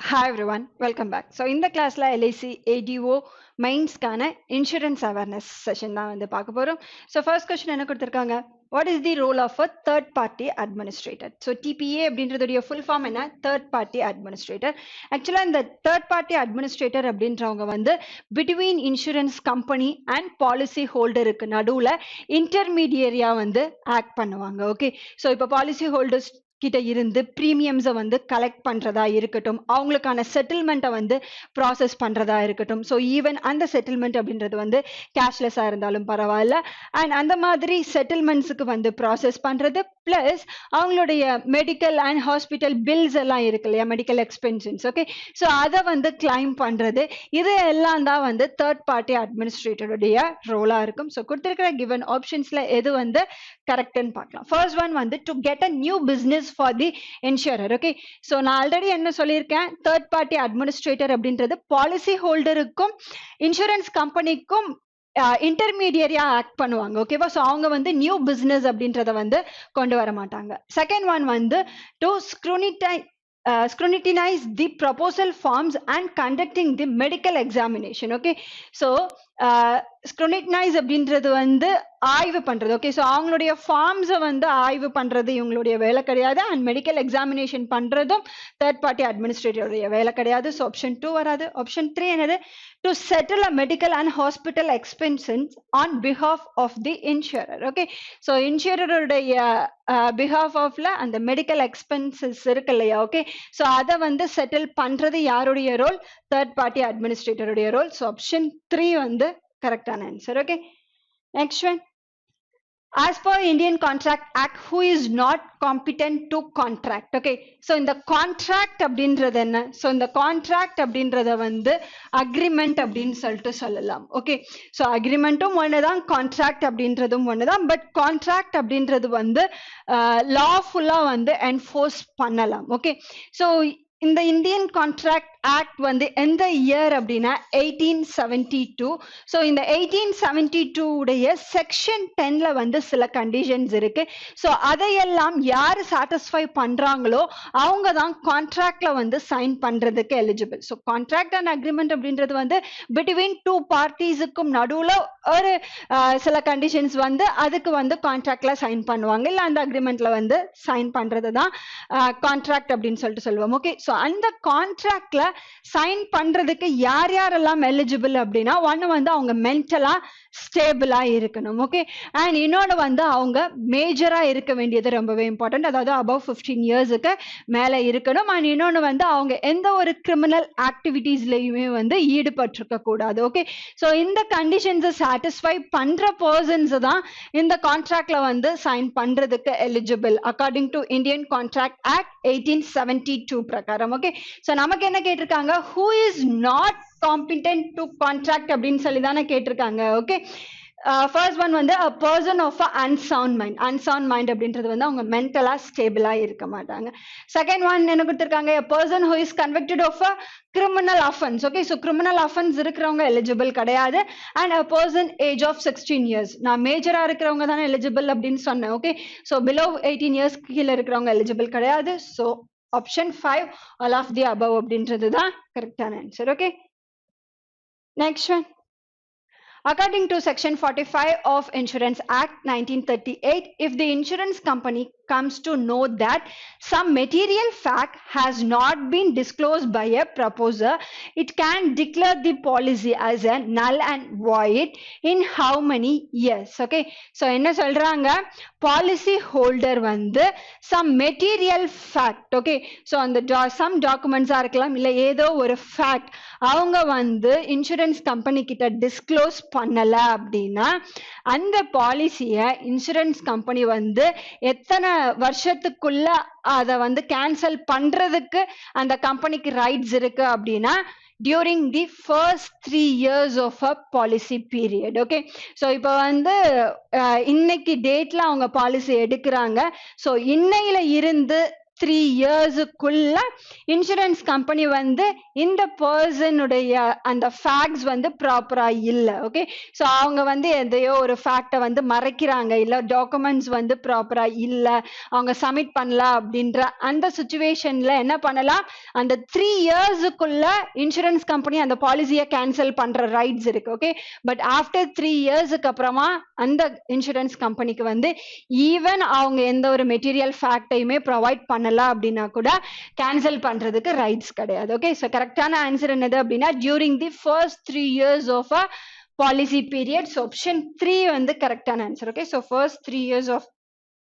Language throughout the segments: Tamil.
Hi everyone, welcome back. So in the class la LIC ADO mains கான insurance awareness session தான் வந்து பார்க்க போறோம். So first question என்ன கொடுத்திருக்காங்க? What is the role of a third party administrator? So TPA அப்படின்றதுடைய full form என்ன? Third party administrator. Actually இந்த third party administrator அப்படின்றவங்க வந்து between insurance company and policy holderக்கு நடுவுல intermediary-ஆ வந்து act பண்ணுவாங்க. Okay. So இப்போ policy holders கிட்ட இருந்து பிரீமியம்ஸை வந்து கலெக்ட் பண்றதா இருக்கட்டும், அவங்களுக்கான செட்டில்மெண்ட்டை வந்து ப்ராசஸ் பண்றதா இருக்கட்டும். ஸோ ஈவன் அந்த செட்டில்மெண்ட் அப்படின்றது வந்து கேஷ்லெஸ்ஸாக இருந்தாலும் பரவாயில்ல. அண்ட் அந்த மாதிரி செட்டில்மெண்ட்ஸுக்கு வந்து ப்ராசஸ் பண்றது பிளஸ் அவங்களுடைய மெடிக்கல் அண்ட் ஹாஸ்பிட்டல் பில்ஸ் எல்லாம் இருக்கு இல்லையா, மெடிக்கல் எக்ஸ்பென்சஸ். ஓகே, ஸோ அதை வந்து கிளைம் பண்றது, இது எல்லாம் தான் வந்து தேர்ட் பார்ட்டி அட்மினிஸ்ட்ரேட்டருடைய ரோலா இருக்கும். ஸோ கொடுத்திருக்கிற கிவன் ஆப்ஷன்ஸ்ல எது வந்து கரெக்ட்னு பார்க்கலாம். ஃபர்ஸ்ட் ஒன் வந்து to get a new business for the insurer. Okay, so நான் ஆல்ரெடி என்ன சொல்லியிருக்கேன், தேர்ட் பார்ட்டி அட்மினிஸ்ட்ரேட்டர் அப்படின்றது பாலிசி ஹோல்டருக்கும் இன்சூரன்ஸ் கம்பெனிக்கும் இன்டர்மீடியரியா ஆக்ட் பண்ணுவாங்க. ஓகேவா? ஸோ அவங்க வந்து நியூ பிசினஸ் அப்படின்றத வந்து கொண்டு வர மாட்டாங்க. செகண்ட் ஒன் வந்து to scrutinize the proposal forms and conducting the medical examination. Okay, so scrutinize அப்படின்றது வந்து ஆய்வு பண்றது. ஓகே, ஸோ அவங்களுடைய ஃபார்ம்ஸை வந்து ஆய்வு பண்றது இவங்களுடைய வேலை கிடையாது. அண்ட் மெடிக்கல் எக்ஸாமினேஷன் பண்றதும் தேர்ட் பார்ட்டி அட்மினிஸ்ட்ரேட்டருடைய வேலை கிடையாது. ஸோ ஆப்ஷன் 2 வராது. ஆப்ஷன் 3 என்னது? To settle a medical and hospital expenses on behalf of the insurer. Okay, so இன்சூரருடைய பிஹாஃப் ஆஃப்ல அந்த மெடிக்கல் எக்ஸ்பென்சஸ் இருக்கு இல்லையா? ஓகே, ஸோ அதை வந்து செட்டில் பண்றது யாருடைய ரோல்? தேர்ட் பார்ட்டி அட்மினிஸ்ட்ரேட்டருடைய ரோல். ஸோ ஆப்ஷன் 3 வந்து கரெக்டான answer. Okay, next one. As per Indian Contract Act, who is not competent to contract? Okay, so in the contract அப்படின்றது என்ன? So இந்த contract அப்படின்றத வந்து agreement அப்படின்னு சொல்லிட்டு சொல்லலாம். Okay, so agreementum ஒண்ணுதான், contract அப்படின்றதும் ஒண்ணுதான். பட் contract அப்படின்றது வந்து lawful-ஆ வந்து enforce பண்ணலாம். Okay, so இந்த இந்தியன் கான்ட்ராக்ட் ஆக்ட் வந்து எந்த இயர் அப்படின்னா 1872. ஸோ இந்த 1872 உடைய செக்ஷன் 10ல வந்து சில கண்டிஷன்ஸ் இருக்கு. ஸோ அதையெல்லாம் யாரு சாட்டிஸ்ஃபை பண்றாங்களோ அவங்க தான் கான்ட்ராக்ட்ல வந்து சைன் பண்றதுக்கு eligible. So contract and agreement அப்படின்றது வந்து பிட்வீன் டூ பார்ட்டிஸுக்கும் நடுவுல ஒரு சில கண்டிஷன்ஸ் வந்து அதுக்கு வந்து கான்ட்ராக்ட்ல சைன் பண்ணுவாங்க, இல்லை அந்த அக்ரிமெண்ட்ல வந்து சைன் பண்றது தான் கான்ட்ராக்ட் அப்படின்னு சொல்லிட்டு சொல்லுவோம். ஓகே, ஸோ அந்த கான்ட்ராக்ட்ல சைன் பண்றதுக்கு யார் யாரெல்லாம் எலிஜிபிள் அப்படின்னா, ஒன்னு வந்து அவங்க மென்டலா ஸ்டேபிளா இருக்கணும். ஓகே, அண்ட் இன்னொன்று வந்து அவங்க மேஜரா இருக்க வேண்டியது ரொம்பவே இம்பார்ட்டன்ட், அதாவது அபவ் 15 இயர்ஸுக்கு மேல இருக்கணும். அண்ட் இன்னொன்று வந்து அவங்க எந்த ஒரு கிரிமினல் ஆக்டிவிட்டீஸ்லயுமே வந்து ஈடுபட்டிருக்க கூடாது. ஓகே, ஸோ இந்த கண்டிஷன்ஸை சாட்டிஸ்ஃபை பண்ற பர்சன்ஸ் தான் இந்த கான்ட்ராக்ட்ல வந்து சைன் பண்றதுக்கு eligible according to Indian contract act 1872 பிரகாரம். ஓகே, ஸோ நமக்கு என்ன கேட்டிருக்காங்க? who is not competent to contract அப்படின்னு சொல்லி தானே கேட்டிருக்காங்க. ஓகே, ஃபர்ஸ்ட் ஒன் வந்து a person of a unsound mind. unsound mind அப்படின்றது வந்து அவங்க மென்டலா ஸ்டேபிளா இருக்க மாட்டாங்க. செகண்ட் ஒன் என்ன கொடுத்திருக்காங்க? a person who is convicted of a criminal offense. Okay, so criminal offence இருக்கிறவங்க எலிஜிபிள் கிடையாது. And a person age of 16 years. நான் மேஜரா இருக்கிறவங்க தானே எலிஜிபிள் அப்படின்னு சொன்னேன். ஓகே, ஸோ பிலோ 18 இயர்ஸ் கீழே இருக்கிறவங்க எலிஜிபிள் கிடையாது. So option 5 all of the above அப்படின்றது தான் கரெக்டான answer. Okay, next one. According to Section 45 of Insurance Act 1938, if the insurance company comes to know that some material fact has not been disclosed by a proposer, it can declare the policy as a null and void in how many years? Okay, so என்ன சொல்றாங்க? பாலிசி ஹோல்டர் வந்து some material fact, okay, so அந்த some documents-ஆ இருக்கலாம், இல்லை ஏதோ ஒரு fact அவங்க வந்து இன்சூரன்ஸ் கம்பெனி கிட்ட டிஸ்க்ளோஸ் பண்ணல அப்படின்னா அந்த பாலிசியை இன்சூரன்ஸ் கம்பெனி வந்து எத்தனை வருஷத்துக்குள்ள அதை வந்து கேன்சல் பண்றதுக்கு அந்த கம்பெனிக்கு ரைட்ஸ் இருக்கு அப்படின்னா during the first 3 years of a policy period. Okay, so இப்போ வந்து இன்னைக்கு டேட்ல அவங்க பாலிசி எடுக்கிறாங்க. ஸோ இன்னையில இருந்து 3 இயர்ஸுக்குள்ள இன்சூரன்ஸ் கம்பெனி வந்து இந்த பர்சனுடைய அந்த ஃபேக்ட்ஸ் வந்து ப்ராப்பரா இல்ல. ஓகே, ஸோ அவங்க வந்து எதையோ ஒரு ஃபேக்டை வந்து மறைக்கிறாங்க, இல்ல டாக்குமெண்ட்ஸ் வந்து ப்ராப்பரா இல்ல, அவங்க சப்மிட் பண்ணல அப்படின்ற அந்த சுச்சுவேஷன்ல என்ன பண்ணலாம், அந்த 3 இயர்ஸுக்குள்ள இன்சூரன்ஸ் கம்பெனி அந்த பாலிசியை கேன்சல் பண்ற ரைட்ஸ் இருக்கு. ஓகே, பட் ஆஃப்டர் 3 இயர்ஸுக்கு அப்புறமா அந்த இன்சூரன்ஸ் கம்பெனிக்கு வந்து ஈவன் அவங்க எந்த ஒரு மெட்டீரியல் ஃபேக்டையுமே ப்ரொவைட் பண்ணல அப்படின்னா கூட கேன்சல் பண்றதுக்கு ரைட்ஸ் கிடையாது. ஓகே, ஸோ கரெக்டான ஆன்சர் என்னது அப்படின்னா during the first 3 years of a policy period. So option 3 வந்து கரெக்டான answer. Okay, so first 3 years of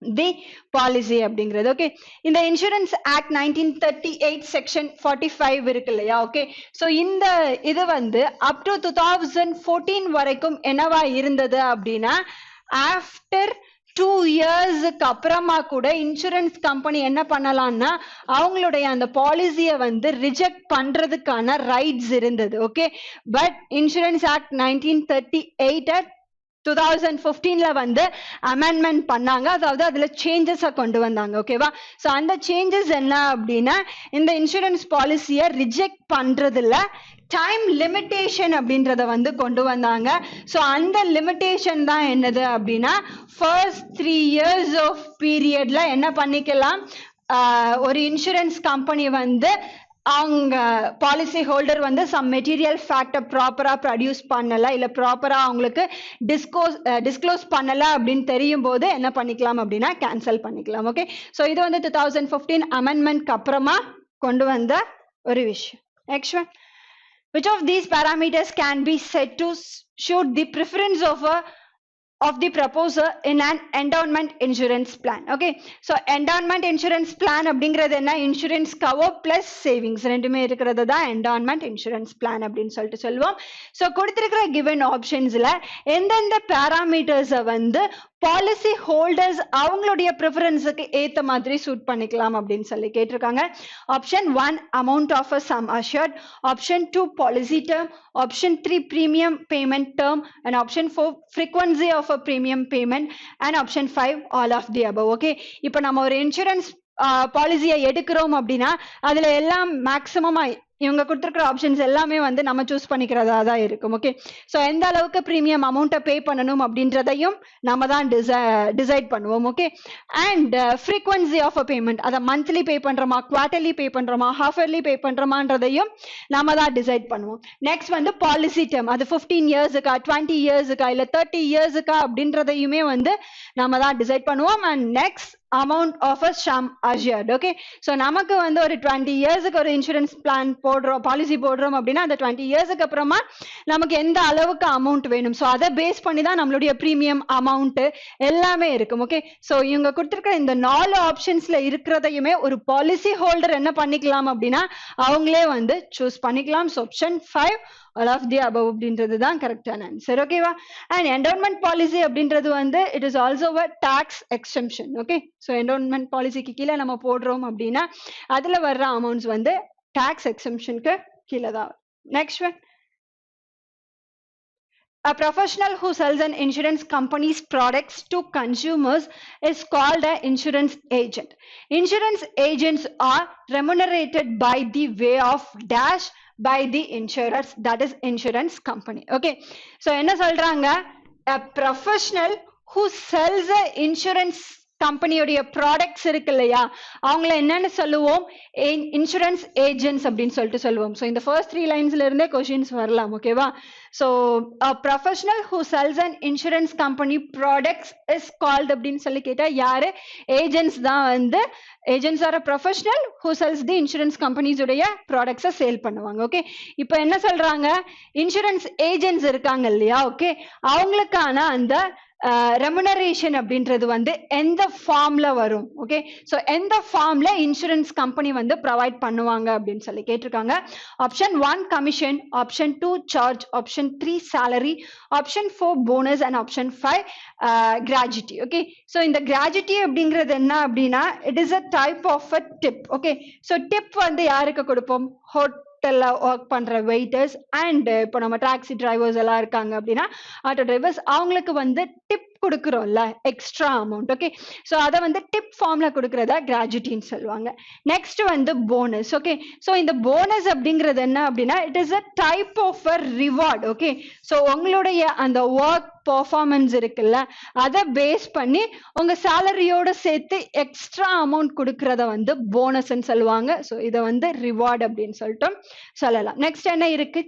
the policy அப்படிங்கிறது. ஓகே, இந்த இன்சூரன்ஸ் ஆக்ட் 1938 செக்ஷன் 45 இருக்கு இல்லையா? ஓகே, ஸோ இந்த இது வந்து அப் டு 2014 வரைக்கும் என்னவா இருந்தது அப்படின்னா, ஆஃப்டர் 2 இயர்ஸுக்கு அப்புறமா கூட இன்சூரன்ஸ் கம்பெனி என்ன பண்ணலாம்னா அவங்களுடைய அந்த பாலிசியை வந்து ரிஜெக்ட் பண்றதுக்கான ரைட்ஸ் இருந்தது. ஓகே, பட் இன்சூரன்ஸ் ஆக்ட் 1938 2015ல வந்து அமெண்ட்மெண்ட் பண்ணாங்க, அதாவது அதுல சேஞ்சஸை கொண்டு வந்தாங்க. ஓகேவா? ஸோ அந்த சேஞ்சஸ் என்ன அப்படின்னா, இந்த இன்சூரன்ஸ் பாலிசியை ரிஜெக்ட் பண்றதுல டைம் லிமிட்டேஷன் அப்படின்றத வந்து கொண்டு வந்தாங்க. ஸோ அந்த லிமிட்டேஷன் தான் என்னது அப்படின்னா, ஃபர்ஸ்ட் 3 இயர்ஸ் ஆஃப் பீரியட்ல என்ன பண்ணிக்கலாம், ஒரு இன்சூரன்ஸ் கம்பெனி வந்து அவங்க பாலிசி ஹோல்டர் வந்து சம் மெட்டீரியல் ஃபேக்டை ப்ராப்பரா ப்ரொடியூஸ் பண்ணல, இல்ல ப்ராப்பரா அவங்களுக்கு டிஸ்க்ளோஸ் பண்ணல அப்படின்னு தெரியும் போது என்ன பண்ணிக்கலாம் அப்படின்னா கேன்சல் பண்ணிக்கலாம். ஓகே, ஸோ இது வந்து 2015 அமெண்ட்மெண்ட்க்கு அப்புறமா கொண்டு வந்த ஒரு விஷயம். Next one, which of these parameters can be said to shoot the preference of the proposer in an endowment insurance plan? Okay, so endowment insurance plan அப்படிங்கிறது என்ன, இன்சூரன்ஸ் கவர் பிளஸ் சேவிங்ஸ் ரெண்டுமே இருக்கிறது தான் endowment insurance plan அப்படின்னு சொல்லிட்டு சொல்லுவோம். ஸோ கொடுத்திருக்கிற given ஆப்ஷன்ஸ்ல எந்தெந்த பேராமீட்டர்ஸை வந்து பாலிசி ஹோல்டர்ஸ் அவங்களுடைய ப்ரிஃபரன்ஸுக்கு ஏத்த மாதிரி சூட் பண்ணிக்கலாம் அப்படின்னு சொல்லி கேட்டிருக்காங்க. Option 1 amount of a sum assured, option 2 policy term, option 3 premium payment term, and option 4 frequency of a premium payment, and option 5 all of the above. Okay, இப்போ நம்ம ஒரு இன்சூரன்ஸ் பாலிசியை எடுக்கிறோம் அப்படின்னா அதுல எல்லாம் மேக்சிமமா இவங்க கொடுத்துருக்கிற ஆப்ஷன்ஸ் எல்லாமே வந்து நம்ம சூஸ் பண்ணிக்கிறதா தான் இருக்கும். ஓகே, ஸோ எந்த அளவுக்கு ப்ரீமியம் அமௌண்ட்டை பே பண்ணணும் அப்படின்றதையும் நம்ம தான் டிசைட் பண்ணுவோம். Okay, and frequency of a payment, அதை மந்த்லி பே பண்றோமா, குவார்டர்லி பே பண்றோமா, ஹாஃப் இயர்லி பே பண்றோமான்றதையும் நம்ம தான் டிசைட் பண்ணுவோம். நெக்ஸ்ட் வந்து பாலிசி டேர்ம், அது 15 இயர்ஸுக்கா, 20 இயர்ஸுக்கா, இல்லை 30 இயர்ஸுக்கா அப்படின்றதையுமே வந்து நம்ம தான் டிசைட் பண்ணுவோம். And next amount of a sum assured. Okay, so நமக்கு வந்து ஒரு 20 இயர்ஸுக்கு ஒரு இன்சூரன்ஸ் பிளான் போடுறோம், பாலிசி போடுறோம் அப்படின்னா அந்த 20 இயர்ஸுக்கு அப்புறமா நமக்கு எந்த அளவுக்கு அமௌண்ட் வேணும், ஸோ அதை பேஸ் பண்ணி தான் நம்மளுடைய ப்ரீமியம் அமௌண்ட் எல்லாமே இருக்கும். ஓகே, ஸோ இவங்க கொடுத்துருக்கிற இந்த 4 ஆப்ஷன்ஸ்ல இருக்கிறதையுமே ஒரு பாலிசி ஹோல்டர் என்ன பண்ணிக்கலாம் அப்படின்னா அவங்களே வந்து சூஸ் பண்ணிக்கலாம். So option 5 all of the above அப்படின்றது தான் கரெக்டான ஆன்சர். ஓகேவா? அண்ட் என்டோன்மெண்ட் பாலிசி அப்படின்றது வந்து it is also a tax exemption. Okay, so endowment பாலிசிக்கு கீழே நம்ம போடுறோம் அப்படின்னா அதுல வர்ற அமௌண்ட்ஸ் வந்து டாக்ஸ் எக்ஸம்ஷனுக்கு கீழே தான். Next one, a professional who sells an insurance company's products to consumers is called an insurance agent. Insurance agents are remunerated by the way of dash by the insurers, that is insurance company. Okay, so என்ன சொல்றாங்க, a professional who sells a insurance கம்பெனியோடைய ப்ராடக்ட்ஸ் இருக்கு இல்லையா, அவங்கள என்னன்னு சொல்லுவோம், இன்சூரன்ஸ் ஏஜென்ட்ஸ் அப்படின்னு சொல்லிட்டு சொல்லுவோம். ஸோ இந்த ஃபர்ஸ்ட் 3 லைன்ஸ்ல இருந்தே கொஸ்டின்ஸ் வரலாம். ஓகேவா? So professional who sells and insurance company products is called அப்படின்னு சொல்லி கேட்டா யாரு, ஏஜென்ட்ஸ் தான் வந்து, agents are professional who sells the insurance companies உடைய ப்ராடக்ட்ஸை சேல் பண்ணுவாங்க. ஓகே, இப்போ என்ன சொல்றாங்க, இன்சூரன்ஸ் ஏஜென்ட்ஸ் இருக்காங்க இல்லையா, ஓகே, அவங்களுக்கான அந்த ரெமுனரேஷன் அப்படின்றது வந்து எந்த ஃபார்ம்ல வரும். ஓகே, ஸோ எந்த ஃபார்ம்ல இன்சூரன்ஸ் கம்பெனி வந்து ப்ரொவைட் பண்ணுவாங்க அப்படின்னு சொல்லி கேட்டிருக்காங்க. Option 1 commission, option 2 charge, option 3 salary, option 4 bonus, and option 5 gratuity. Okay, so இந்த கிராஜுட்டி அப்படிங்கிறது என்ன அப்படின்னா it is a type of a tip. Okay, so tip வந்து யாருக்கு கொடுப்போம், ஹோட்டல்ல ஒர்க் பண்ற வெயிட்டர்ஸ் அண்ட் இப்போ நம்ம டாக்ஸி டிரைவர்ஸ் எல்லாம் இருக்காங்க அப்படின்னா ஆட்டோ டிரைவர்ஸ், அவங்களுக்கு வந்து டிப் கொடுக்குறோம்ல எக்ஸ்ட்ரா அமௌண்ட். ஓகே, ஸோ அதை வந்து டிப் ஃபார்ம்ல கொடுக்கறதா கிராஜுவிட்டின்னு சொல்லுவாங்க. நெக்ஸ்ட் வந்து போனஸ். ஓகே, ஸோ இந்த போனஸ் அப்படிங்கிறது என்ன அப்படின்னா it is a type of a reward. Okay, so உங்களுடைய அந்த ஒர்க் பர்ஃபார்மன்ஸ் இருக்குல்ல அதை பேஸ் பண்ணி உங்க சேலரியோட சேர்த்து எக்ஸ்ட்ரா அமௌண்ட் கொடுக்கறத வந்து போனஸ்ன்னு சொல்லுவாங்க. ஸோ இதை வந்து ரிவார்ட் அப்படின்னு சொல்லிட்டு சொல்லலாம். நெக்ஸ்ட் என்ன இருக்கு,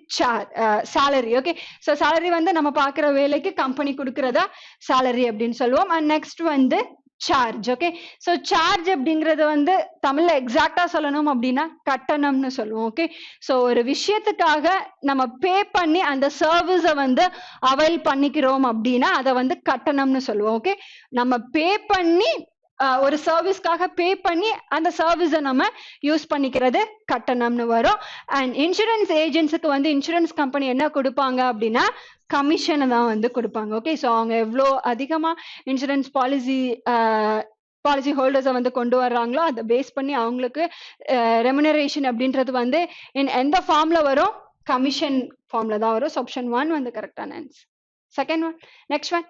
சேலரி. ஓகே, ஸோ சேலரி வந்து நம்ம பார்க்குற வேலைக்கு கம்பெனி கொடுக்கறதா சேலரி அப்படின்னு சொல்லுவோம். அண்ட் நெக்ஸ்ட் வந்து சார்ஜ். ஓகே, ஸோ சார்ஜ் அப்படிங்கிறது வந்து தமிழ்ல எக்ஸாக்டா சொல்லணும் அப்படின்னா கட்டணம்னு சொல்லுவோம். ஓகே, ஸோ ஒரு விஷயத்துக்காக நம்ம பே பண்ணி அந்த சர்வீஸை வந்து அவைல் பண்ணிக்கிறோம் அப்படின்னா அதை வந்து கட்டணம்னு சொல்லுவோம். ஓகே, நம்ம பே பண்ணி ஒரு சர்வீஸ்க்காக பே பண்ணி அந்த சர்வீஸை நம்ம யூஸ் பண்ணிக்கிறது கட்டணம்னு வரும். அண்ட் இன்சூரன்ஸ் ஏஜென்ட்ஸுக்கு வந்து இன்சூரன்ஸ் கம்பெனி என்ன கொடுப்பாங்க அப்படின்னா கமிஷனை தான் வந்து கொடுப்பாங்க. ஓகே, ஸோ அவங்க எவ்வளோ அதிகமா இன்சூரன்ஸ் பாலிசி ஹோல்டர்ஸை வந்து கொண்டு வர்றாங்களோ அதை பேஸ் பண்ணி அவங்களுக்கு ரெமுனரேஷன் அப்படின்றது வந்து எந்த ஃபார்ம்ல வரும், கமிஷன் ஃபார்ம்ல தான் வரும். ஸோ ஆப்ஷன் 1 வந்து கரெக்டான answer. Second one, next one,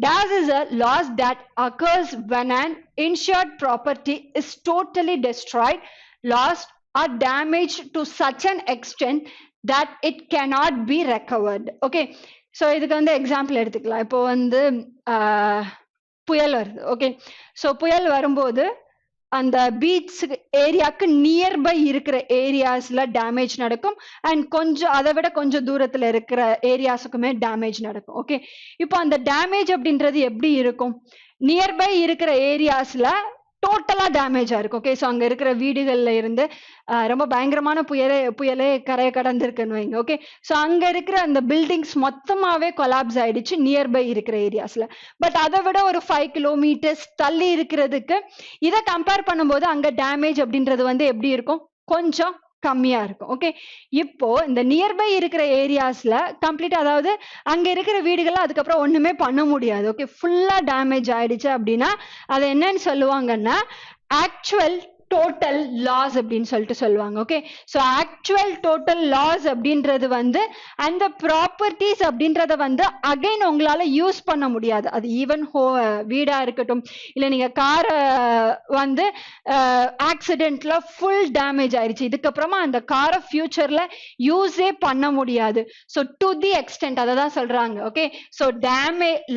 Loss is a loss that occurs when an insured property is totally destroyed, lost, or damaged to such an extent that it cannot be recovered. Okay, so இதுக்கு வந்து எக்ஸாம்பிள் எடுத்துக்கலாம். இப்போ வந்து புயல் வருது. ஓகே, ஸோ புயல் வரும்போது அந்த பீச் ஏரியாவுக்கு நியர்பை இருக்கிற ஏரியாஸ்ல டேமேஜ் நடக்கும் அண்ட் கொஞ்சம் அதை விட கொஞ்சம் தூரத்துல இருக்கிற ஏரியாஸுக்குமே டேமேஜ் நடக்கும். ஓகே, இப்போ அந்த டேமேஜ் அப்படின்றது எப்படி இருக்கும், நியர்பை இருக்கிற ஏரியாஸ்ல டோட்டலா டேமேஜா இருக்கும். ஓகே, ஸோ அங்க இருக்கிற வீடுகள்ல இருந்து ரொம்ப பயங்கரமான புயலே கரையை கடந்திருக்குன்னு வைங்க. ஓகே, ஸோ அங்க இருக்கிற அந்த பில்டிங்ஸ் மொத்தமாவே கொலாப்ஸ் ஆயிடுச்சு நியர்பை இருக்கிற ஏரியாஸ்ல. பட் அதை விட ஒரு 5 கிலோமீட்டர்ஸ் தள்ளி இருக்கிறதுக்கு இதை கம்பேர் பண்ணும்போது அங்க டேமேஜ் அப்படின்றது வந்து எப்படி இருக்கும், கொஞ்சம் கம்மியா இருக்கும். ஓகே, இப்போ இந்த நியர்பை இருக்கிற ஏரியாஸ்ல கம்ப்ளீட், அதாவது அங்க இருக்கிற வீடுகள் அதுக்கப்புறம் ஒண்ணுமே பண்ண முடியாது. ஓகே, ஃபுல்லா டேமேஜ் ஆயிடுச்சு அப்படின்னா அதை என்னன்னு சொல்லுவாங்கன்னா ஆக்சுவல் டோட்டல் லாஸ் அப்படின்னு சொல்லிட்டு சொல்லுவாங்க. Okay, so actual total loss அப்படின்றது வந்து அந்த ப்ராப்பர்ட்டிஸ் அப்படின்றத வந்து அகைன் உங்களால யூஸ் பண்ண முடியாது. அது ஈவன் வீடா இருக்கட்டும், இல்லை நீங்க காரை வந்து ஆக்சிடென்ட்ல ஃபுல் டேமேஜ் ஆயிடுச்சு, இதுக்கப்புறமா அந்த காரை ஃபியூச்சர்ல யூஸே பண்ண முடியாது. ஸோ டு தி எக்ஸ்டென்ட் அதை தான் சொல்றாங்க. Okay, so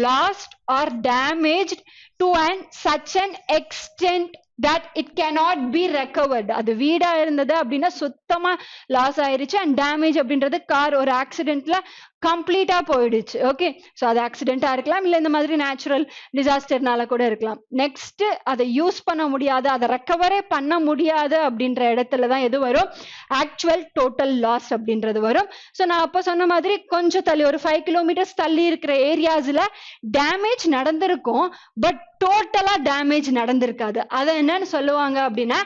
lost or damaged to and such an extent that it cannot be recovered. அது வீடா இருந்தது அப்படின்னா சுத்தமா லாஸ் ஆயிருச்சு அண்ட் டேமேஜ் அப்படின்றது கார் ஒரு ஆக்சிடென்ட்ல கம்ப்ளீட்டா போயிடுச்சு. ஓகே, ஸோ அது ஆக்சிடென்டா இருக்கலாம், இல்லை இந்த மாதிரி நேச்சுரல் டிசாஸ்டர்னால கூட இருக்கலாம். நெக்ஸ்ட் அதை யூஸ் பண்ண முடியாது, அதை ரெக்கவரே பண்ண முடியாது அப்படின்ற இடத்துல தான் எது வரும், ஆக்சுவல் டோட்டல் லாஸ் அப்படின்றது வரும். ஸோ நான் அப்போ சொன்ன மாதிரி கொஞ்சம் தள்ளி ஒரு 5 கிலோமீட்டர்ஸ் தள்ளி இருக்கிற ஏரியாஸ்ல டேமேஜ் நடந்திருக்கும், பட் டோட்டலா டேமேஜ் நடந்திருக்காது. அதை என்னன்னு சொல்லுவாங்க அப்படின்னா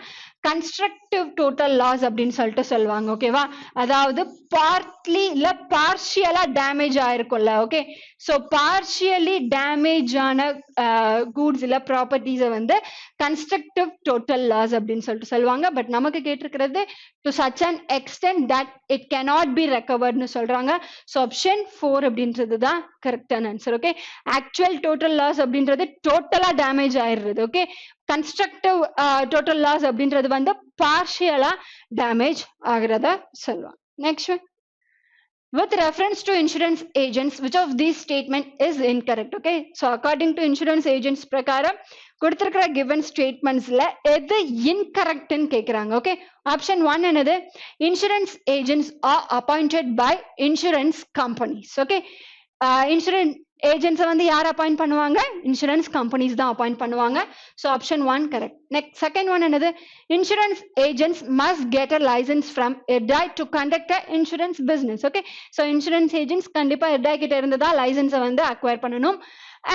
கன்ஸ்ட்ரக்டிவ் டோட்டல் லாஸ் அப்படின்னு சொல்லிட்டு சொல்லுவாங்க. ஓகேவா, அதாவது பார்ட்லி இல்ல பார்ஷியலா டேமேஜ் ஆயிருக்கும்ல. ஓகே, ஸோ பார்ஷியலி டேமேஜ் ஆன கூட்ஸ் இல்ல ப்ராப்பர்ட்டிஸை வந்து கன்ஸ்ட்ரக்டிவ் டோட்டல் லாஸ் அப்படின்னு சொல்லிட்டு சொல்லுவாங்க. பட் நமக்கு கேட்டிருக்கிறது to such an extent that it cannot be ரெக்கவர்ட்னு சொல்றாங்க. ஸோ ஆப்ஷன் 4 அப்படின்றது தான் கரெக்டான answer. Okay, actual total loss அப்படின்றது டோட்டலா டேமேஜ் ஆயிடுறது. ஓகே, கன்ஸ்ட்ரக்டிவ் டோட்டல் லாஸ் அப்படின்றது வந்து பார்ஷியலா டேமேஜ் ஆகிறத சொல்லுவாங்க. Next one, with reference to insurance agents, which of these statement is incorrect? Okay, so according to insurance agents பிரகாரம் கொடுத்திருக்கிற given statementsல எது incorrect ன்னு கேக்குறாங்க. ஓகே, ஆப்ஷன் 1 என்னது, insurance agents are appointed by insurance companies. Okay, insurance ஏஜென்ட்ஸை வந்து யார் அப்பாயிண்ட் பண்ணுவாங்க, இன்சூரன்ஸ் கம்பெனிஸ் தான் அப்பாயிண்ட் பண்ணுவாங்க. So option 1 correct. Next second one என்னது, insurance agents must get a licence from IRDAI to conduct a insurance business. Okay, so insurance agents கண்டிப்பா எர்டாய் கிட்ட இருந்து தான் லைசன்ஸை வந்து அக்வயர் பண்ணணும்.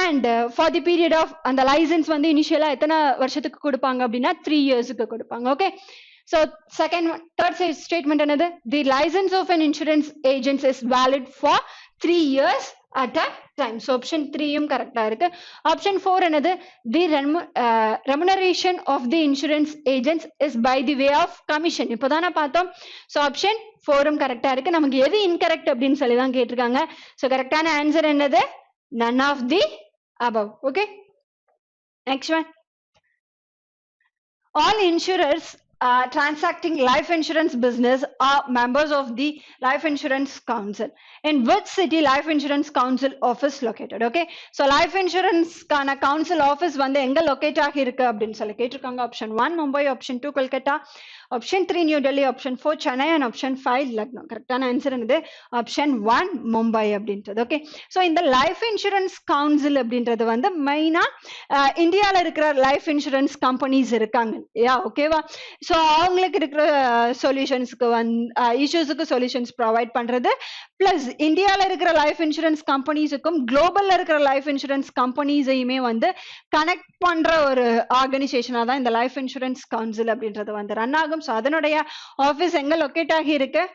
And for the period of அந்த லைசன்ஸ் வந்து இனிஷியலா எத்தனை வருஷத்துக்கு கொடுப்பாங்க அப்படின்னா 3 இயர்ஸுக்கு கொடுப்பாங்க. Okay, so third statement another, the license of an insurance agent is valid for 3 years at a time. So option 3 correct ah irukku. Option 4 another, the remuneration of the insurance agents is by the way of commission. இப்போதான பார்த்தோம். So option 4 correct ah irukku. நமக்கு எது incorrect அப்படினு சொல்லி தான் கேட்டிருக்காங்க. So கரெக்டான ஆன்சர் என்னது, none of the above. Okay, next one. All insurers transacting life insurance business are members of the Life Insurance Council. In which city Life Insurance Council office located? Okay, so life insurance kana council office வந்து எங்க லொகேட் ஆகி இருக்கு அப்படின்னு சொல்லி கேட்டிருக்காங்க. Option 1 Mumbai, option 2 Kolkata, option 3 new Delhi, option 4 Chennai and option 5 Lucknow. கரெக்டான ஆன்சர் என்னது? ஆப்ஷன் 1 மும்பை அப்படின்றது. ஓகே, ஸோ இந்த லைஃப் இன்சூரன்ஸ் கவுன்சில் அப்படின்றது வந்து மெயினா இந்தியாவில் இருக்கிற லைஃப் இன்சூரன்ஸ் கம்பெனிஸ் இருக்காங்க இல்லையா? ஓகேவா? ஸோ அவங்களுக்கு இருக்கிற சொல்யூஷன்ஸ்க்கு இஷ்யூஸுக்கு சொல்யூஷன்ஸ் ப்ரொவைட் பண்றது, பிளஸ் இந்தியாவில் இருக்கிற லைஃப் இன்சூரன்ஸ் கம்பெனிஸுக்கும் குளோபல்ல இருக்கிற லைஃப் இன்சூரன்ஸ் கம்பெனிஸையுமே வந்து கனெக்ட் பண்ற ஒரு ஆர்கனைசேஷனா தான் இந்த லைஃப் இன்சூரன்ஸ் கவுன்சில் அப்படின்றது வந்து ரன் ஆகும். ஸோ அதனுடைய ஆஃபீஸ் எங்க லொக்கேட் ஆகி இருக்கு?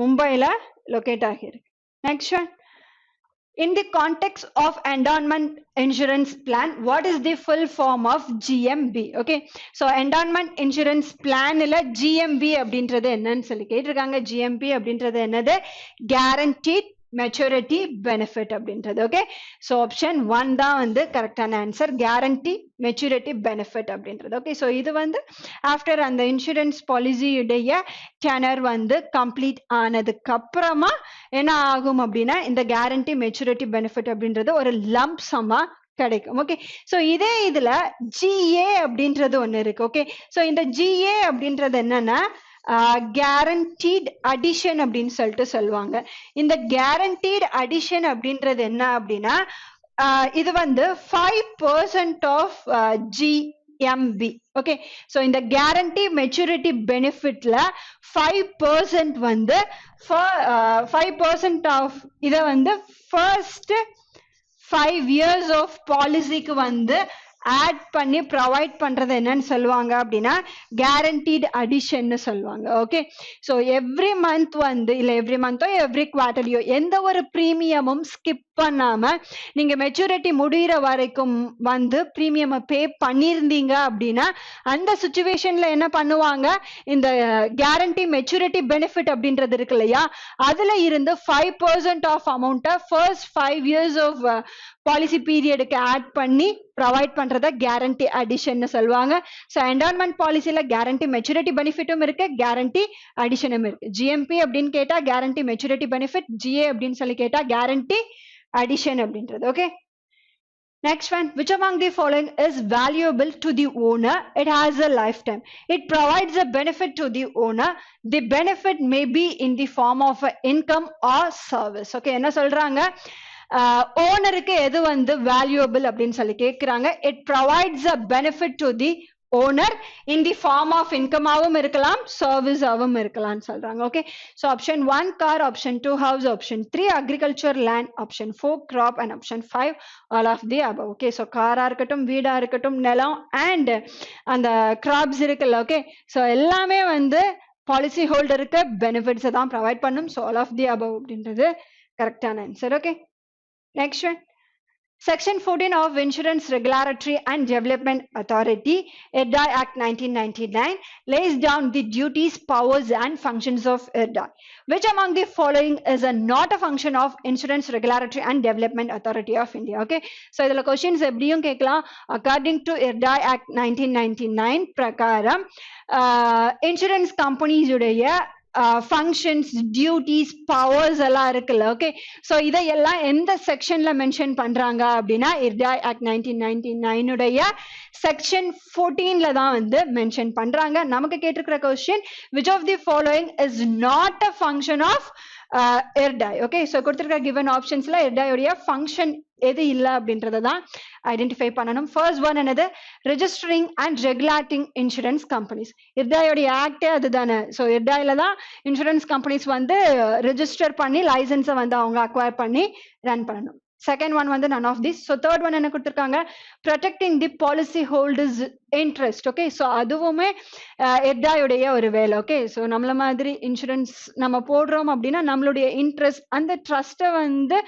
மும்பைல லொக்கேட் ஆகி இருக்கு. Next one. In the context of endowment insurance plan, what is the full form of GMB? Okay, so endowment insurance plan illa GMB அப்படின்றது என்னன்னு சொல்லி கேட்டிருக்காங்க. GMB அப்படின்றது என்னது? Guaranteed maturity benefit அப்படின்றது. ஓகே, ஸோ ஆப்ஷன் 1 தான் வந்து கரெக்டான ஆன்சர், கேரண்டி மெச்சூரிட்டி பெனிஃபிட் அப்படின்றது. ஓகே, ஸோ இது வந்து ஆஃப்டர் அந்த இன்சூரன்ஸ் பாலிசியுடைய டெனர் வந்து கம்ப்ளீட் ஆனதுக்கு அப்புறமா என்ன ஆகும் அப்படின்னா இந்த கேரண்டி மெச்சூரிட்டி பெனிஃபிட் அப்படின்றது ஒரு லம்ப் சம்மா கிடைக்கும். ஓகே, ஸோ இதே இதுல GA அப்படின்றது ஒண்ணு இருக்கு. ஓகே, ஸோ இந்த GA அப்படின்றது என்னன்னா கேரண்டீட் அடிஷன் அப்படின்னு சொல்லிட்டு சொல்லுவாங்க. இந்த கேரண்டீட் அடிஷன் அப்படின்றது என்ன அப்படின்னா இது வந்து 5% ஆஃப் GMB. ஓகே, ஸோ இந்த கேரண்டி மெச்சூரிட்டி பெனிஃபிட்ல 5% வந்து 5% ஆஃப் இதை வந்து ஃபர்ஸ்ட் 5 years ஆஃப் பாலிசிக்கு வந்து ஆட் பண்ணி ப்ரொவைட் பண்றது என்னன்னு சொல்லுவாங்க அப்படின்னா கேரண்டீட் அடிஷன் சொல்லுவாங்க. ஓகே, ஸோ எவ்ரி மந்த் வந்து இல்லை எவ்ரி மந்தோ எவ்ரி குவார்டர்லியோ எந்த ஒரு ப்ரீமியமும் ஸ்கிப் பண்ணாம நீங்க மெச்சூரிட்டி முடிகிற வரைக்கும் வந்து ப்ரீமியம் பே பண்ணியிருந்தீங்க அப்படின்னா அந்த சுச்சுவேஷன்ல என்ன பண்ணுவாங்க, இந்த கேரண்டி மெச்சூரிட்டி பெனிஃபிட் அப்படின்றது இருக்கு இல்லையா, அதுல இருந்து 5% ஆஃப் அமௌண்ட்டை ஃபர்ஸ்ட் 5 years ஆஃப் பாலிசி பீரியடுக்கு ஆட் பண்ணி ப்ரொவைட் பண்றத கேரண்டி அடிஷன் சொல்லுவாங்க. ஸோ என்டோன்மெண்ட் பாலிசியில கேரண்டி மெச்சூரிட்டி பெனிஃபிட்டும் இருக்கு, கேரண்டி அடிஷனும் இருக்கு. GMP அப்படின்னு கேட்டா கேரண்டி மெச்சூரிட்டி பெனிஃபிட், GA அப்படின்னு சொல்லி கேட்டா கேரண்டி அடிஷன் அப்படின்றது. Okay, next one. Which among the following is valuable to the owner? It has a lifetime. It provides a benefit to the owner. The benefit may be in the form of an income or service. Okay, என்ன சொல்றாங்க, ஓனருக்கு எது வந்து வேல்யூபிள் அப்படின்னு சொல்லி கேட்கிறாங்க. It provides a benefit to the owner in the form of இன்கமாவும் இருக்கலாம், சர்வீஸாவும் இருக்கலாம்னு சொல்றாங்க. Okay, so option 1 car, option 2 house, option 3 agriculture land, option 4 crop and option 5 all of the above. Okay, so காரா இருக்கட்டும், வீடா இருக்கட்டும், நிலம் அண்ட் அந்த கிராப்ஸ் இருக்குல்ல. ஓகே, ஸோ எல்லாமே வந்து பாலிசி ஹோல்டருக்கு பெனிஃபிட்ஸை தான் ப்ரொவைட் பண்ணும். So all of the above அப்படின்றது கரெக்டான answer. Okay, next one. Section 14 of Insurance Regulatory and Development Authority, IRDAI Act 1999, lays down the duties, powers and functions of IRDAI. Which among the following is not a function of Insurance Regulatory and Development Authority of India? Okay, so the questions எப்படியும் கேட்கலாம். According to IRDAI Act 1999 பிரகாரம் இன்சூரன்ஸ் கம்பெனிஸ் உடைய ஃபங்க்ஷன்ஸ், டியூட்டிஸ், பவர்ஸ் எல்லாம் இருக்குல்ல. ஓகே, ஸோ இதையெல்லாம் எந்த செக்ஷன்ல மென்ஷன் பண்றாங்க அப்படின்னா IRDAI Act 1999 உடைய செக்ஷன் 14ல தான் வந்து மென்ஷன் பண்றாங்க. நமக்கு கேட்டிருக்கிற question, which of the following is not a function of IRDAI? Okay, so கொடுத்திருக்கிற given ஆப்ஷன்ஸ்ல IRDAI உடைய ஃபங்க்ஷன் எது இல்லை அப்படின்றத தான் ஐடென்டிஃபை பண்ணணும். ஃபர்ஸ்ட் ஒன் என்னது, registering and regulating insurance companies. IRDAI ஆக்டே அதுதானே. ஸோ IRDAIல தான் இன்சூரன்ஸ் கம்பெனிஸ் வந்து ரெஜிஸ்டர் பண்ணி லைசன்ஸை வந்து அவங்க அக்வயர் பண்ணி ரன் பண்ணணும். செகண்ட் ஒன் வந்து none of this. So third one என்ன கொடுத்துருக்காங்க, protecting the policy holders interest. Okay, so அதுவுமே IRDAI ஒரு வேலை. ஓகே, ஸோ நம்மள மாதிரி இன்சூரன்ஸ் நம்ம போடுறோம் அப்படின்னா நம்மளுடைய இன்ட்ரெஸ்ட், அந்த ட்ரஸ்ட்டை வந்து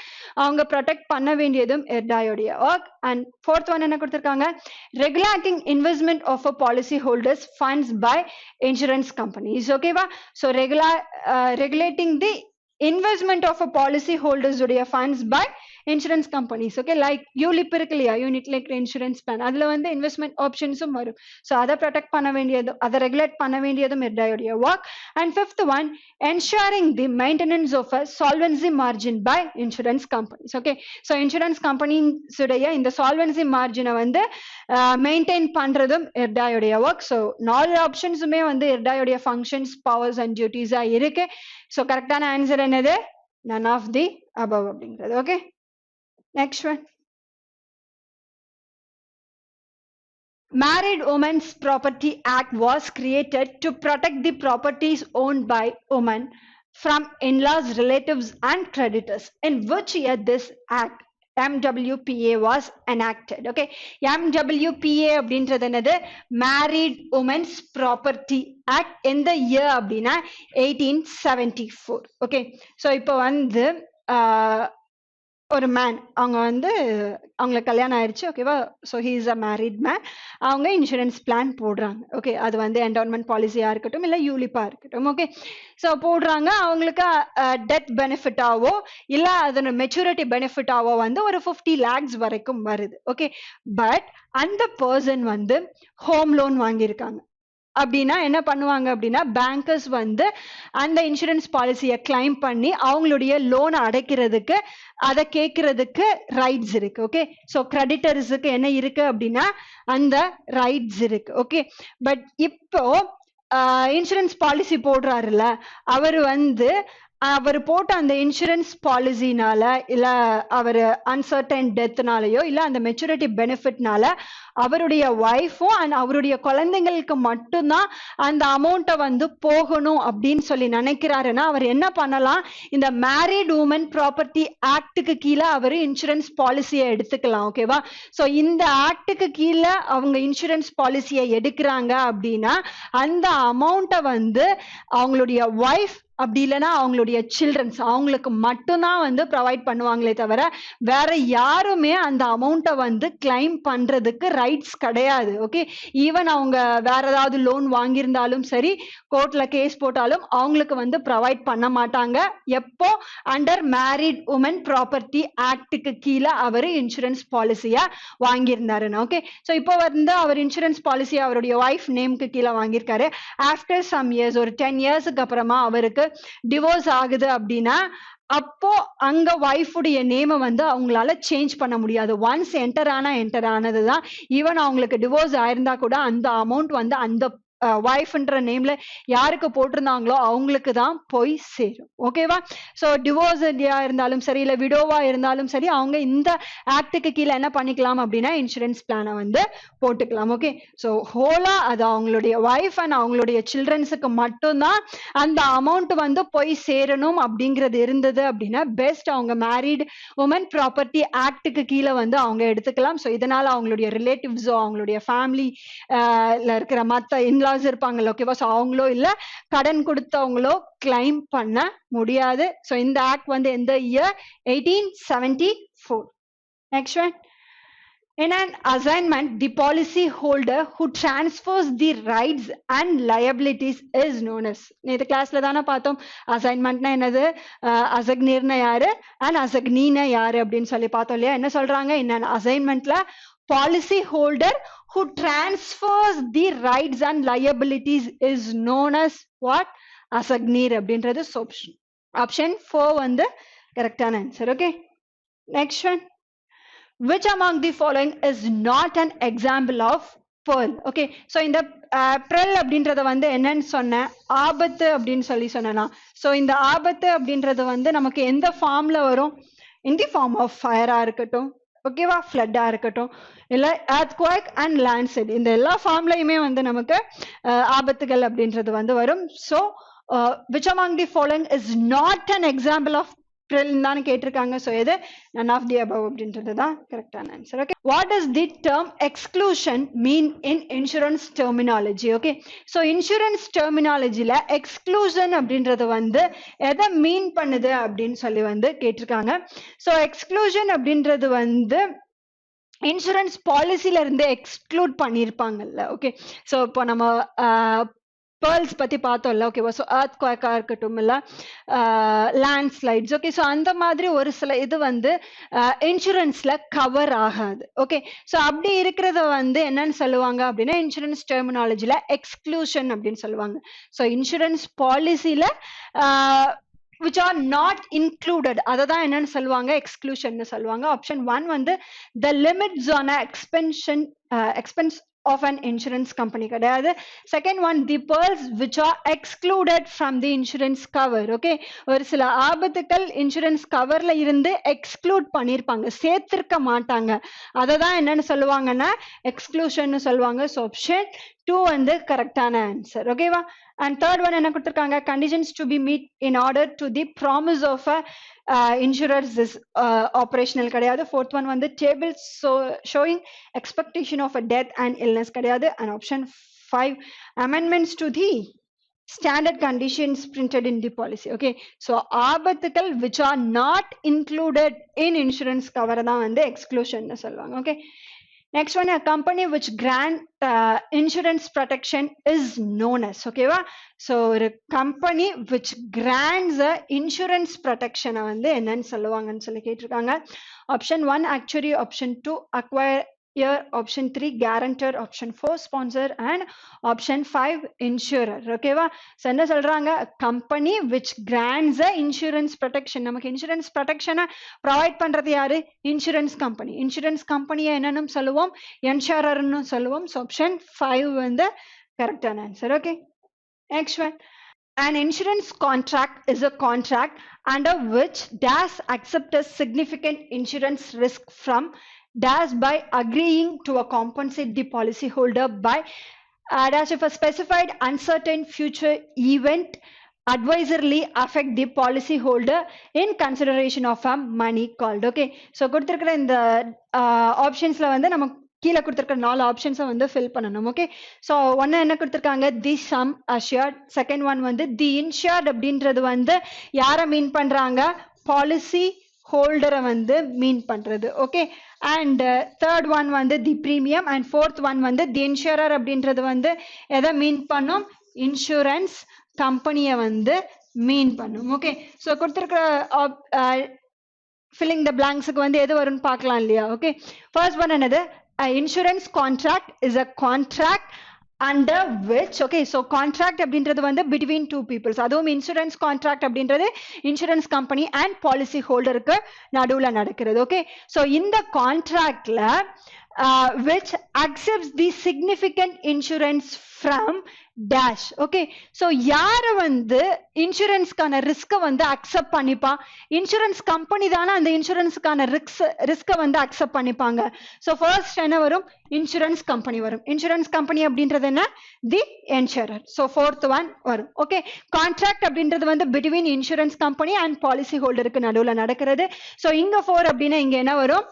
அவங்க ப்ரொடெக்ட் பண்ண வேண்டியதும் IRDAI work. And fourth one என்ன கொடுத்துருக்காங்க, regulating investment of a policy holders funds by insurance companies. ஓகேவா, so regulating the investment of a policy holders உடைய funds by insurance companies. Okay, like ULIP இருக்கு இல்லையா, unit linked insurance plan, அதுல வந்து investment optionsம் வரும். So அதை protect பண்ண வேண்டியது, அதை regulate பண்ண வேண்டியதும் IRDAI work. And fifth one, ensuring the maintenance of a solvency margin by insurance companies. Okay, so insurance companies உடைய இந்த solvency margin வந்து maintain பண்றதும் IRDAI work. So 4 optionsமே வந்து IRDAI functions, powers and duties இருக்கு. So கரெக்டான ஆன்சர் என்னது? None of the above அப்படிங்கிறது. Okay, next one. Married Women's Property Act was created to protect the properties owned by women from in-laws, relatives and creditors. In which year this act MWPA was enacted? Okay, MWPA அப்படின்றது என்னது? Married Women's Property Act. எந்த year அப்படின்னா 1874. Okay, so இப்போ வந்து ஒரு மேன், அவங்க வந்து அவங்களுக்கு கல்யாணம் ஆயிடுச்சு. ஓகேவா, so he is a married man. அவங்க இன்சூரன்ஸ் பிளான் போடுறாங்க. ஓகே, அது வந்து என்டோன்மெண்ட் பாலிசியா இருக்கட்டும், இல்லை யூலிப்பா இருக்கட்டும். ஓகே, ஸோ போடுறாங்க. அவங்களுக்கு டெத் பெனிஃபிட்டாவோ இல்லை அதோட மெச்சூரிட்டி பெனிஃபிட்டாவோ வந்து ஒரு 50 lakhs வரைக்கும் வருது. ஓகே, பட் அந்த பர்சன் வந்து ஹோம் லோன் வாங்கியிருக்காங்க அப்படின்னா என்ன பண்ணுவாங்க அப்படின்னா, பேங்கர்ஸ் வந்து அந்த இன்சூரன்ஸ் பாலிசியை கிளைம் பண்ணி அவங்களுடைய லோனை அடைக்கிறதுக்கு, அதை கேட்கறதுக்கு ரைட்ஸ் இருக்கு. ஓகே, ஸோ கிரெடிட்டர்ஸுக்கு என்ன இருக்கு அப்படின்னா அந்த ரைட்ஸ் இருக்கு. ஓகே, பட் இப்போ இன்சூரன்ஸ் பாலிசி போடுறாருல, அவர் வந்து அவர் போட்ட அந்த இன்சூரன்ஸ் பாலிசினால, இல்ல அவர் அன்சர்டன் டெத்னாலயோ இல்ல அந்த மெச்சூரிட்டி பெனிஃபிட்னால அவருடைய ஒய்ஃபும் அண்ட் அவருடைய குழந்தைங்களுக்கு மட்டும்தான் அந்த அமௌண்ட்டை வந்து போகணும் அப்படின்னு சொல்லி நினைக்கிறாருன்னா, அவர் என்ன பண்ணலாம்? இந்த மேரிட் உமன் ப்ராப்பர்ட்டி ஆக்டுக்கு கீழே அவர் இன்சூரன்ஸ் பாலிசியை எடுத்துக்கலாம். ஓகேவா, ஸோ இந்த ஆக்டுக்கு கீழே அவங்க இன்சூரன்ஸ் பாலிசியை எடுக்கிறாங்க அப்படின்னா அந்த அமௌண்ட்டை வந்து அவங்களுடைய ஒய்ஃப் அப்படி இல்லைன்னா அவங்களுடைய சில்ட்ரன்ஸ் அவங்களுக்கு மட்டும்தான் வந்து ப்ரொவைட் பண்ணுவாங்களே தவிர வேற யாருமே அந்த அமௌண்ட்டை வந்து கிளைம் பண்றதுக்கு ரைட்ஸ் கிடையாது. ஓகே, ஈவன் அவங்க வேற ஏதாவது லோன் வாங்கியிருந்தாலும் சரி, கோர்ட்ல கேஸ் போட்டாலும் அவங்களுக்கு வந்து ப்ரொவைட் பண்ண மாட்டாங்க. எப்போ? அண்டர் மேரிட் உமன் ப்ராப்பர்ட்டி ஆக்டுக்கு கீழே அவர் இன்சூரன்ஸ் பாலிசியா வாங்கியிருந்தாருன்னு. ஓகே, ஸோ இப்போ வந்து அவர் இன்சூரன்ஸ் பாலிசி அவருடைய ஒய்ஃப் நேம்க்கு கீழே வாங்கியிருக்காரு. ஆஃப்டர் சம் இயர்ஸ், ஒரு 10 yearsக்கு அப்புறமா அவருக்கு டிவோர்ஸ் ஆகுது அப்படின்னா, அப்போ அங்க ஒய்ஃபுடைய நேமை வந்து அவங்களால சேஞ்ச் பண்ண முடியாது. ஒன்ஸ் என்டர் ஆனதுதான். ஈவன் அவங்களுக்கு டிவோர்ஸ் ஆயிருந்தா கூட அந்த அமௌண்ட் வந்து அந்த ஒய்ஃப்ன்ற நேம்ல யாருக்கு போட்டிருந்தாங்களோ அவங்களுக்கு தான் போய் சேரும். ஓகேவா, ஸோ டிவோர்ஸ் இருந்தாலும் சரி, இல்லை விடோவா இருந்தாலும் சரி, அவங்க இந்த ஆக்டுக்கு கீழே என்ன பண்ணிக்கலாம் அப்படின்னா இன்சூரன்ஸ் பிளானை வந்து போட்டுக்கலாம். ஓகே, ஸோ ஹோலா அது அவங்களுடைய ஒய்ஃப் அண்ட் அவங்களுடைய சில்ட்ரன்ஸுக்கு மட்டும்தான் அந்த அமௌண்ட் வந்து போய் சேரணும் அப்படிங்கிறது இருந்தது அப்படின்னா பெஸ்ட் அவங்க மேரிட் உமன் ப்ராப்பர்ட்டி ஆக்டுக்கு கீழே வந்து அவங்க எடுத்துக்கலாம். ஸோ இதனால அவங்களுடைய ரிலேட்டிவ்ஸோ அவங்களுடைய ஃபேமிலில இருக்கிற மற்ற இன்லா இருப்பாங்கல்ல, ஓகேவா, சோ அவங்களோ இல்ல கடன் கொடுத்தவங்களோ கிளைம் பண்ண முடியாது. சோ இந்த ஆக்ட் வந்து எந்த year? 1874. Next one. In an assignment, the policy holder who transfers the rights and liabilities is known as. நேத்து கிளாஸ்ல தானே பார்த்தோம் அசைன்மெண்ட்னா என்னது, அசக்னீர்னா யாரு அண்ட் அசக்னீனா யாரு அப்படின்னு சொல்லி பார்த்தோம் இல்லையா. என்ன சொல்றாங்க? in an assignmentல policy holder who transfers the rights and liabilities is known as what? அசக்னீர் அப்படின்றது ஆப்ஷன் 4 வந்து கரெக்டான answer. Okay, next one. Which among the following is not an example of pearl? Okay, so இந்த pearl அப்படின்றத வந்து என்னன்னு சொன்னேன், ஆபத்து அப்படின்னு சொல்லி சொன்னா. ஸோ இந்த ஆபத்து அப்படின்றது வந்து நமக்கு எந்த ஃபார்ம்ல வரும்? in the form of ஃபயரா இருக்கட்டும், ஓகேவா, ஃப்ளட்டா இருக்கட்டும், இல்ல earthquake and landslide, இந்த எல்லா ஃபார்ம்லயுமே வந்து நமக்கு ஆபத்துகள் அப்படின்றது வந்து வரும். So which among the following is not an example of தான் கேட்டிருக்காங்க. சோ எது? none of the above அப்படின்றது தான் கரெக்டான answer. Okay, what does the term exclusion mean in insurance terminology? Okay, so insurance டெர்மினாலஜில எக்ஸ்க்ளூஷன் அப்படின்றது வந்து எதை மீன் பண்ணுது அப்படின்னு சொல்லி வந்து கேட்டிருக்காங்க. சோ எக்ஸ்க்ளூஷன் அப்படின்றது வந்து இன்சூரன்ஸ் பாலிசில இருந்து எக்ஸ்க்ளூட் பண்ணியிருப்பாங்கல்ல. ஓகே, சோ இப்போ நம்ம pearls பத்தி பார்த்தோம்ல ஓகேவா ஸோ earth quake இருக்கட்டும் இல்ல லேண்ட் ஸ்லைட்ஸ் ஓகே ஸோ அந்த மாதிரி ஒரு சில இது வந்து இன்சூரன்ஸ்ல கவர் ஆகாது ஓகே ஸோ அப்படி இருக்கிறத வந்து என்னன்னு சொல்லுவாங்க அப்படின்னா இன்சூரன்ஸ் டெர்மினாலஜில எக்ஸ்க்ளூஷன் அப்படின்னு சொல்லுவாங்க ஸோ இன்சூரன்ஸ் பாலிசில which are not included அததான் என்னன்னு சொல்லுவாங்க எக்ஸ்க்ளூஷன் சொல்லுவாங்க ஆப்ஷன் 1 வந்து the limits on a expense of an insurance company கிடையாது second one the pearls which are excluded from the insurance cover okay ஒரு சில ஆபத்துக்கள் இன்சூரன்ஸ் கவர்ல இருந்து எக்ஸ்க்ளூட் பண்ணிருப்பாங்க சேர்த்திருக்க மாட்டாங்க அததான் என்னன்னு சொல்லுவாங்கன்னா எக்ஸ்க்ளூஷன் சொல்லுவாங்க ஸோ ஆப்ஷன் 2 வந்து கரெக்டான ஆன்சர் ஓகேவா and third one என்ன கொடுத்திருக்காங்க conditions to be meet in order to the promise of a insurers is operational கிடையாது fourth one வந்து tables showing expectation of a death and illness கிடையாது and option 5 amendments to the standard conditions printed in the policy okay so ஆபத்துக்கள் which are not included in insurance cover தான் வந்து exclusion னு சொல்லுவாங்க okay next one a company which grant insurance protection is known as okay va so a company which grants a insurance protection வந்து என்னன்னு சொல்லுவாங்கன்னு சொல்லி கேட்டிருக்காங்க option 1 actuary option 2 acquire option 3 guarantor option 4 sponsor and option 5 insurer okay va so என்ன சொல்றாங்க company which grants a insurance protection நமக்கு insurance protection provide பண்றது யாரு insurance company என்னன்னு சொல்லுவோம் insurer ன்னு சொல்லுவோம் so option 5 வந்து கரெக்டான answer okay next one an insurance contract is a contract under which does accept a significant insurance risk from does by agreeing to a compensate the policyholder by dash if a specified uncertain future event advisorily affect the policyholder in consideration of a money called okay so கொடுத்திருக்கிற இந்த ஆப்ஷன்ஸ்ல வந்து நம்ம கீழே கொடுத்திருக்கிற 4 ஆப்ஷன்ஸை வந்து ஃபில் பண்ணணும் ஓகே ஸோ ஒன்று என்ன கொடுத்திருக்காங்க தி சம் அஷ்யூர்ட் செகண்ட் ஒன் வந்து தி இன்ஷூர்ட் அப்படின்றது வந்து யாரை மீன் பண்றாங்க பாலிசி ஹோல்டரை வந்து மீன் பண்றது ஓகே அண்ட் தேர்ட் ஒன் வந்து தி ப்ரீமியம் அண்ட் ஃபோர்த் ஒன் வந்து தி இன்சூரர் அப்படின்றது வந்து எதை மீன் பண்ணும் இன்சூரன்ஸ் கம்பெனியை வந்து மீன் பண்ணும் ஓகே ஸோ கொடுத்துருக்கிற ஃபில்லிங் த பிளாங்க்ஸுக்கு வந்து எது வரும்னு பார்க்கலாம் இல்லையா ஓகே ஃபர்ஸ்ட் ஒன் என்னது insurance contract is a contract under which okay so contract அப்படின்றது வந்து between two peoples அதுவும் இன்சூரன்ஸ் கான்ட்ராக்ட் அப்படின்றது இன்சூரன்ஸ் கம்பெனி அண்ட் பாலிசி ஹோல்டருக்கு நடுவுல நடக்கிறது ஓகே so இந்த கான்ட்ராக்ட்ல which accepts the significant insurance from dash okay so யார வந்து இன்சூரன்ஸ்க்கான ரிஸ்க வந்து அக்செப்ட் பண்ணிப்பா இன்சூரன்ஸ் கம்பெனி தானே அந்த இன்சூரன்ஸ்க்கான ரிஸ்க வந்து அக்செப்ட் பண்ணிப்பாங்க so first என்ன வரும் இன்சூரன்ஸ் கம்பெனி வரும் இன்சூரன்ஸ் கம்பெனி அப்படின்றது என்ன the insurer so fourth one வரும் ஓகே கான்ட்ராக்ட் அப்படின்றது வந்து between insurance company and policy ஹோல்டருக்கு நடுவுல நடக்கிறது so இங்க 4 அப்படின்னா இங்க என்ன வரும்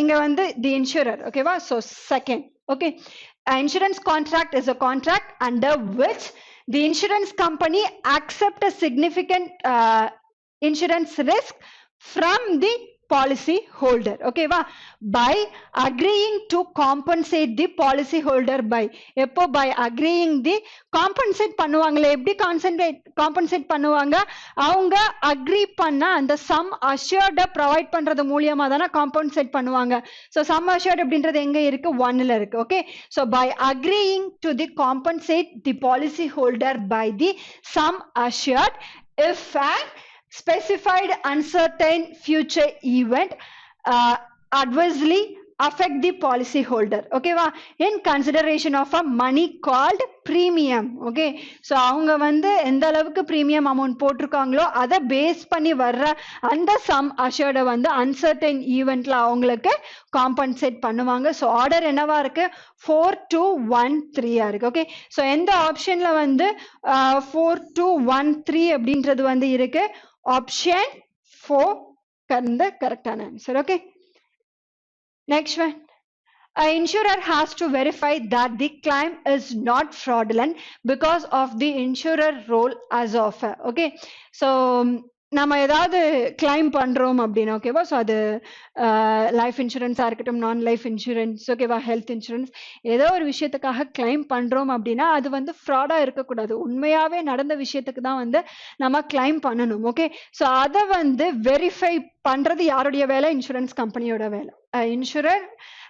இங்க வந்து தி இன்சூரர் ஓகேவா so second okay insurance contract is a contract under which the insurance company accept a significant insurance risk from the policy holder okay va by agreeing to compensate the policy holder by எப்போ by agreeing the compensate பண்ணுவாங்களே எப்படி compensate பண்ணுவாங்க அவங்க agree பண்ண அந்த sum assured provide பண்றது மூலமா தான compensate பண்ணுவாங்க so sum assured அப்படின்றது எங்க இருக்கு 1 ல இருக்கு okay so by agreeing to the compensate the policy holder by the sum assured if an specified uncertain future event adversely affect the policy holder okay va in consideration of a money called premium okay so அவங்க வந்து எந்த அளவுக்கு premium amount போட்டிருக்காங்களோ அதை பேஸ் பண்ணி வர்ற அந்த sum assured வந்து uncertain eventல அவங்களுக்கு compensate பண்ணுவாங்க so order என்னவா இருக்கு 4213 இருக்கு okay so எந்த ஆப்ஷன்ல வந்து 4213 அப்படின்றது வந்து இருக்கு option 4 correct answer okay next one an insurer has to verify that the claim is not fraudulent because of the insurer role as of okay so நம்ம ஏதாவது கிளைம் பண்றோம் அப்படின்னு ஓகேவா. ஸோ அது லைஃப் இன்சூரன்ஸா இருக்கட்டும், நான் லைஃப் இன்சூரன்ஸ் ஓகேவா, ஹெல்த் இன்சூரன்ஸ், ஏதோ ஒரு விஷயத்துக்காக கிளைம் பண்றோம் அப்படின்னா அது வந்து ஃப்ராடா இருக்கக்கூடாது. உண்மையாவே நடந்த விஷயத்துக்கு தான் வந்து நம்ம கிளைம் பண்ணணும். ஓகே, ஸோ அதை வந்து வெரிஃபை பண்றது யாருடைய வேலை? இன்சூரன்ஸ் கம்பெனியோட வேலை. Insurer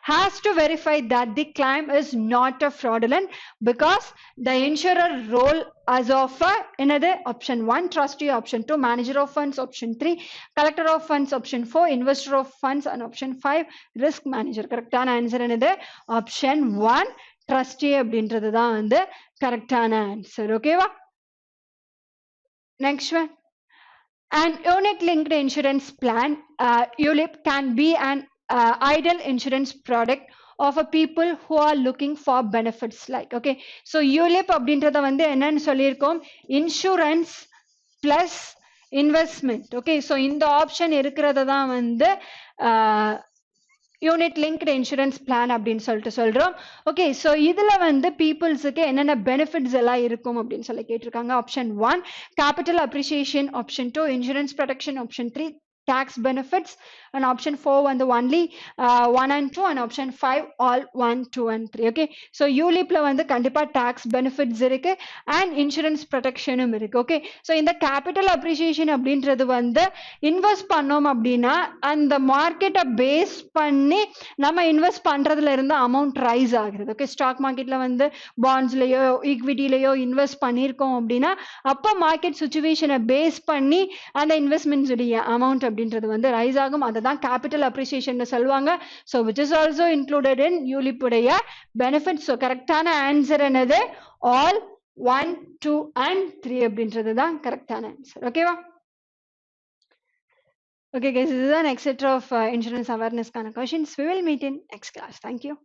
has to verify that the claim is not a fraudulent, because the insurer role as of another option 1 trustee, option 2 manager of funds, option 3 collector of funds, option 4 investor of funds, and option 5 risk manager. கரெக்டான ஆன்சர் என்னது? ஆப்ஷன் 1 trustee அப்படின்றது தான் வந்து கரெக்டான ஆன்சர். ஓகேவா? next one, an unit linked insurance plan ULIP can be an ideal insurance product of a people who are looking for benefits like. Okay, so ULIP அப்படின்றத வந்து என்னன்னு சொல்லியிருக்கோம்? Insurance plus investment. Okay, so இந்த ஆப்ஷன் இருக்கிறத தான் வந்து யூனிட் லிங்க்டு இன்சூரன்ஸ் பிளான் அப்படின்னு சொல்லிட்டு சொல்றோம். ஓகே, ஸோ இதுல வந்து பீப்புள்ஸுக்கு என்னென்ன பெனிஃபிட்ஸ் எல்லாம் இருக்கும் அப்படின்னு சொல்லி கேட்டிருக்காங்க. Option 1 capital appreciation, option 2 insurance protection, option 3 tax benefits, and option 4 and the only 1 and 2, and option 5 all 1, 2 and 3. okay, so ULIP la வந்து கண்டிப்பா tax benefits இருக்கு and insurance protection இருக்கு. okay, so இந்த capital appreciation அப்படின்றது வந்து இன்வெஸ்ட் பண்ணோம் அப்படின்னா அந்த மார்க்கெட்டை பேஸ் பண்ணி நம்ம இன்வெஸ்ட் பண்றதுல இருந்து அமௌண்ட் ரைஸ் ஆகுறது. ஓகே, ஸ்டாக் மார்க்கெட்ல வந்து பாண்ட்ஸ்லயோ ஈக்விட்டிலயோ இன்வெஸ்ட் பண்ணியிருக்கோம் அப்படின்னா அப்போ மார்க்கெட் சுச்சுவேஷனை பேஸ் பண்ணி அந்த இன்வெஸ்ட்மெண்ட்ஸ் உடைய அமௌண்ட் அப்படின்றது வந்து ரைஸ் ஆகும். அதை தான் கேபிட்டல் அப்ரிசியேஷன் சொல்லுவாங்க. So which is also included in ULIP உடைய பெனிஃபிட்ஸ். ஸோ கரெக்டான ஆன்சர் என்னது? ஆல் 1, 2 and 3 அப்படின்றது தான் கரெக்டான ஆன்சர். ஓகேவா? Okay guys, this is an etc of insurance awareness kind of questions. We will meet in next class. Thank you.